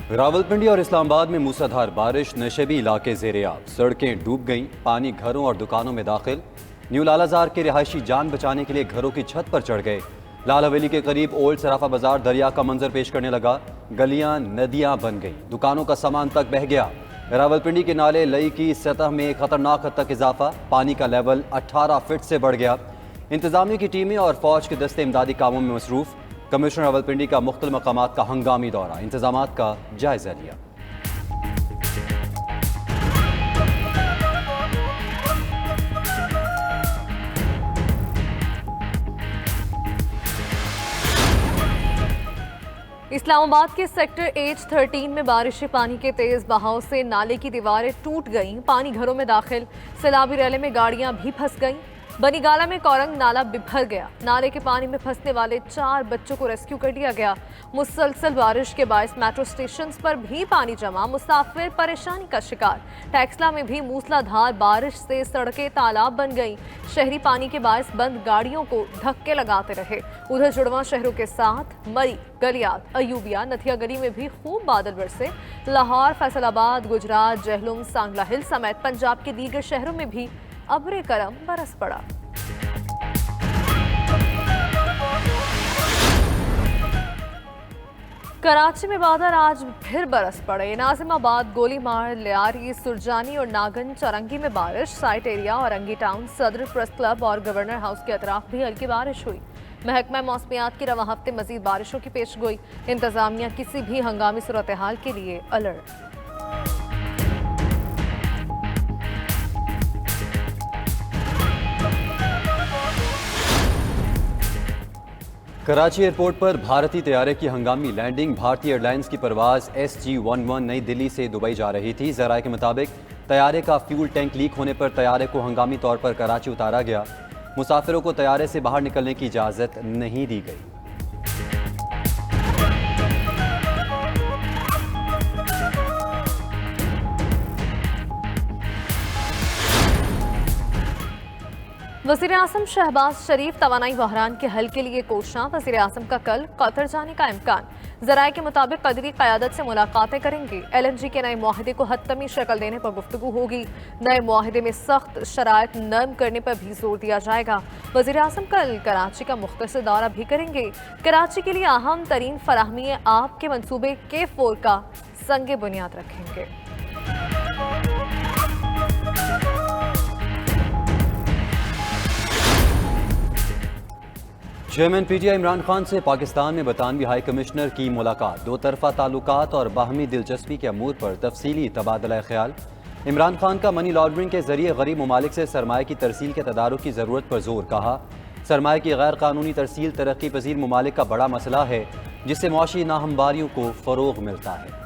रावलपिंडी और इस्लामाबाद में मूसलाधार बारिश, नशेबी इलाके ज़ेर-ए-आब, सड़कें डूब गईं, पानी घरों और दुकानों में दाखिल। न्यू लालाजार के रिहायशी जान बचाने के लिए घरों की छत पर चढ़ गए। लाल हवेली के करीब ओल्ड सराफा बाजार दरिया का मंजर पेश करने लगा। गलियां नदियां बन गईं, दुकानों का सामान तक बह गया। रावलपिंडी के नाले लई की सतह में खतरनाक हद तक इजाफा, पानी का लेवल 18 फीट से बढ़ गया। इंतजामिया की टीमें और फौज के दस्ते इमदादी कामों में मसरूफ। कमिश्नर रावलपिंडी का मुख्तलिफ मकामात का हंगामी दौरा, इंतजामात का जायजा लिया। इस्लामाबाद के सेक्टर H13 में बारिशी पानी के तेज बहाव से नाले की दीवारें टूट गईं, पानी घरों में दाखिल। सैलाबी रैले में गाड़ियां भी फंस गईं। बनीगाला में कौरंग नाला बिभर गया। नाले के पानी में फंसने वाले 4 बच्चों को रेस्क्यू कर लिया गया। मुसलसल बारिश के बायस मेट्रो स्टेशन पर भी पानी जमा, मुसाफिर परेशानी का शिकार। टैक्सला में भी मूसलाधार बारिश से सड़कें तालाब बन गईं। शहरी पानी के बायस बंद गाड़ियों को धक्के लगाते रहे। उधर जुड़वा शहरों के साथ मरी, गलियात, अयूबिया, नथिया गली में भी खूब बादल बरसे। लाहौर, फैसलाबाद, गुजरात, जहलुम, सांगला हिल समेत पंजाब के दीगर शहरों में भी अब्रे करम बरस पड़ा। कराची में बादल आज फिर बरस पड़े। नाजिमाबाद, गोलीमार, लियारी, सुरजानी और नागन चरंगी में बारिश। साइट एरिया, औरंगी टाउन, सदर प्रेस क्लब और गवर्नर हाउस के अतराफ भी हल्की बारिश हुई। महकमा मौसमियात की रवा हफ्ते मजीद बारिशों की पेशगोई। इंतजामिया किसी भी हंगामी सूरत हाल के लिए अलर्ट। कराची एयरपोर्ट पर भारतीय तैयारे की हंगामी लैंडिंग। भारतीय एयरलाइंस की परवाज SG-11 नई दिल्ली से दुबई जा रही थी। ज़राए के मुताबिक तैयारे का फ्यूल टैंक लीक होने पर तैयारे को हंगामी तौर पर कराची उतारा गया। मुसाफिरों को तैयारे से बाहर निकलने की इजाज़त नहीं दी गई। वज़ीर आज़म शहबाज शरीफ तवानाई बहरान के हल के लिए कोशां। वज़ीर आज़म का कल कतर जाने का इम्कान। ज़राए के मुताबिक कदरी क़यादत से मुलाकातें करेंगे। LNG के नए मुआहदे को हतमी शक्ल देने पर गुफ्तगू होगी। नए मुआहदे में सख्त शराइत नरम करने पर भी जोर दिया जाएगा। वज़ीर आज़म कल कराची का मुख्तसर दौरा भी करेंगे। कराची के लिए अहम तरीन फराहमी आब के मनसूबे K4 का संगे बुनियाद रखेंगे। चेयरमैन PTI इमरान खान से पाकिस्तान में बरतानवी हाई कमिश्नर की मुलाकात। दो तरफा ताल्लुकात और बाहमी दिलचस्पी के अमूर पर तफसीली तबादला ख्याल। इमरान खान का मनी लॉन्ड्रिंग के जरिए गरीब ममालिक से सरमाए की तरसील के तदारुक की ज़रूरत पर जोर। कहा, सरमाए की गैर कानूनी तरसील तरक्की पजीर ममालिक का बड़ा मसला है, जिससे मुआशी नाहमवारियों को फ़रोग मिलता है।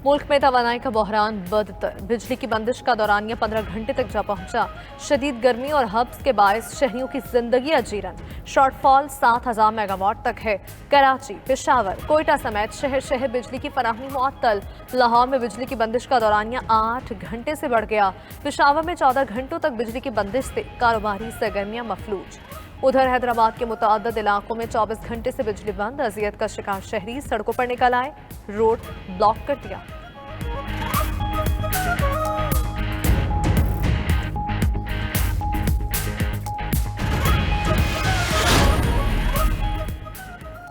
मुल्क में तवानाई का बहरान बदतर। बिजली की बंदिश का दौरानिया 15 घंटे तक जा पहुंचा। शदीद गर्मी और हब्स के बायस शहरियों की जिंदगी अजीरन। शॉर्टफॉल 7000 मेगावाट तक है। कराची, पेशावर, कोयटा समेत शहर शहर बिजली की फराहमी मुअत्तल। लाहौर में बिजली की बंदिश का दौरानिया 8 घंटे से बढ़ गया। पेशावर में 14 घंटों तक बिजली की बंदिश से कारोबारी सरगर्मियां मफलूज। उधर हैदराबाद के मुतअद्दिद इलाकों में 24 घंटे से बिजली बंद। अजियत का शिकार शहरी सड़कों पर निकल आए, रोड ब्लॉक कर दिया।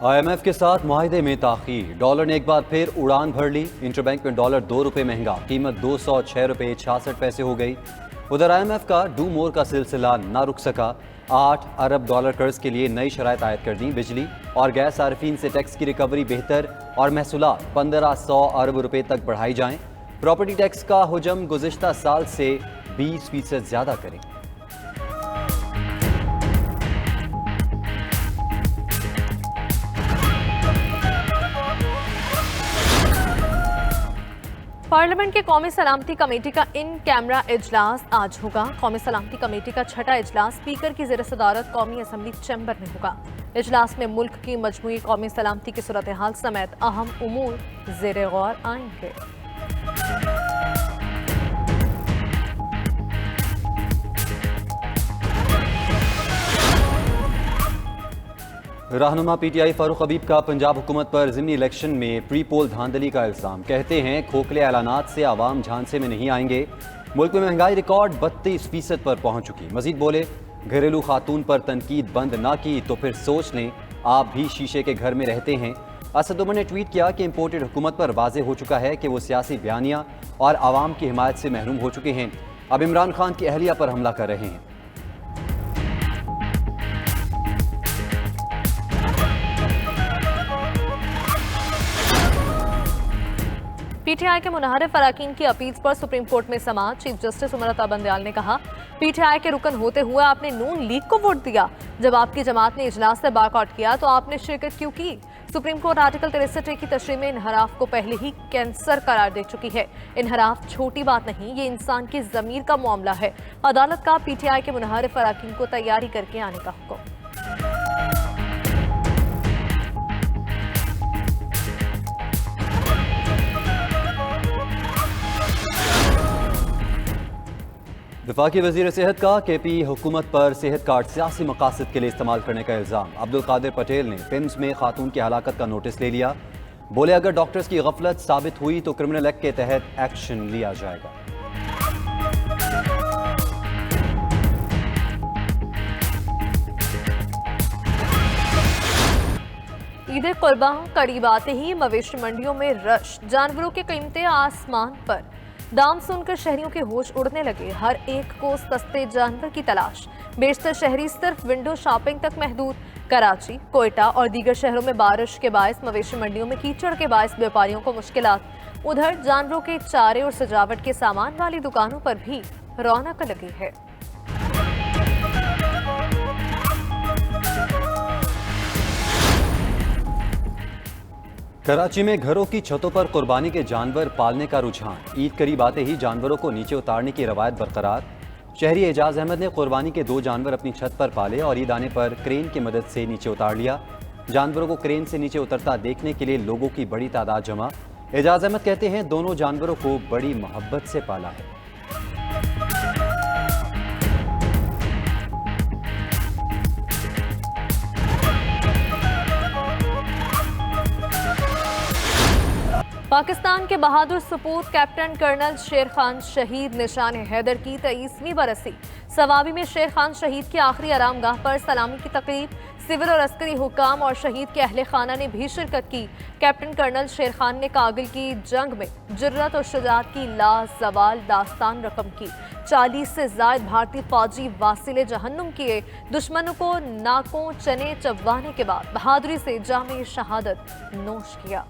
IMF के साथ मुआहदे में ताख़ीर। डॉलर ने एक बार फिर उड़ान भर ली। इंटरबैंक में डॉलर 2 रुपये महंगा, कीमत 206 रुपये 66 पैसे हो गई। उधर IMF का डू मोर का सिलसिला ना रुक सका। 8 अरब डॉलर कर्ज के लिए नई शराइत आयद कर दी। बिजली और गैस सार्फिन से टैक्स की रिकवरी बेहतर और महसूलात 1500 अरब रुपये तक बढ़ाई जाएं। प्रॉपर्टी टैक्स का हुजम गुज़िश्ता साल से 20% ज़्यादा करें। पार्लियामेंट के कौमी सलामती कमेटी का इन कैमरा इजलास आज होगा। कौमी सलामती कमेटी का छठा इजलास स्पीकर की ज़ेर सदारत कौमी असम्बली चैम्बर में होगा। इजलास में मुल्क की मजमूई कौमी सलामती की सूरत हाल समेत अहम उमूर ज़ेर गौर आएंगे। रहनुमा पीटीआई फारूक हबीब का पंजाब हुकूमत पर ज़िमनी इलेक्शन में प्री पोल धांधली का इल्ज़ाम। कहते हैं खोखले ऐलानात से आवाम झांसे में नहीं आएंगे। मुल्क में महंगाई रिकॉर्ड 32% पर पहुंच चुकी। मजीद बोले, घरेलू खातून पर तनकीद बंद ना की तो फिर सोच लें आप भी शीशे के घर में रहते हैं। असद उमर ने ट्वीट किया कि इम्पोर्टेड हुकूमत पर वाज़े हो चुका है कि वो सियासी बयानिया और आवाम की हिमायत से महरूम हो चुके हैं। अब इमरान खान की अहलिया पर हमला कर रहे हैं। पीटीआई के मुनहरिफ अरकान की अपील पर सुप्रीम कोर्ट में समाअत। चीफ जस्टिस उमर अता बंदयाल ने कहा, पीटीआई के रुकन होते हुए आपने नून लीग को वोट दिया। जब आपकी जमात ने इजलास से बायकॉट किया तो आपने शिरकत क्यों की? सुप्रीम कोर्ट आर्टिकल 63 की तशरीह में इनहराफ को पहले ही कैंसर करार दे चुकी है। इनहराफ छोटी बात नहीं, ये इंसान की जमीर का मामला है। अदालत का पीटीआई के मुनहरिफ अरकान को तैयारी करके आने का हुक्म। वफाकी वज़ीर सेहत का केपी हुकूमत पर सेहत कार्ड सियासी मकासद के लिए इस्तेमाल करने का इल्ज़ाम। अब्दुल कादिर पटेल ने पिम्स में खातून की हलाकत का नोटिस ले लिया। बोले, अगर डॉक्टर्स की गफलत साबित हुई तो क्रिमिनल एक्ट के तहत एक्शन लिया जाएगा। ईद कुर्बान करीब आते ही मवेशी मंडियों में रश, जानवरों की कीमतें आसमान पर। दाम सुनकर शहरियों के होश उड़ने लगे। हर एक को सस्ते जानवर की तलाश। बेशतर शहरी सिर्फ विंडो शॉपिंग तक महदूद। कराची, कोयटा और दीगर शहरों में बारिश के बायस मवेशी मंडियों में कीचड़ के बायस व्यापारियों को मुश्किलात। उधर जानवरों के चारे और सजावट के सामान वाली दुकानों पर भी रौनक लगी है। कराची में घरों की छतों पर कुर्बानी के जानवर पालने का रुझान। ईद करीब आते ही जानवरों को नीचे उतारने की रवायत बरकरार। शहरी एजाज अहमद ने कुर्बानी के 2 जानवर अपनी छत पर पाले और ईद आने पर क्रेन की मदद से नीचे उतार लिया। जानवरों को क्रेन से नीचे उतरता देखने के लिए लोगों की बड़ी तादाद जमा। एजाज अहमद कहते हैं, दोनों जानवरों को बड़ी मोहब्बत से पाला है। पाकिस्तान के बहादुर सपूत कैप्टन कर्नल शेर खान शहीद निशान हैदर की 23वीं बरसी। सवाबी में शेर खान शहीद की आखिरी आरामगाह पर सलामी की तकरीब। सिविल और अस्करी हुकाम और शहीद के अहले खाना ने भी शिरकत की। कैप्टन कर्नल शेर खान ने कारगिल की जंग में जुर्रत और शुजाअत की लाजवाल दास्तान रकम की। 40 से ज्यादा भारतीय फौजी वासिले जहन्नुम किए। दुश्मनों को नाकों चने चबवाने के बाद बहादुरी से जामे शहादत नोश किया।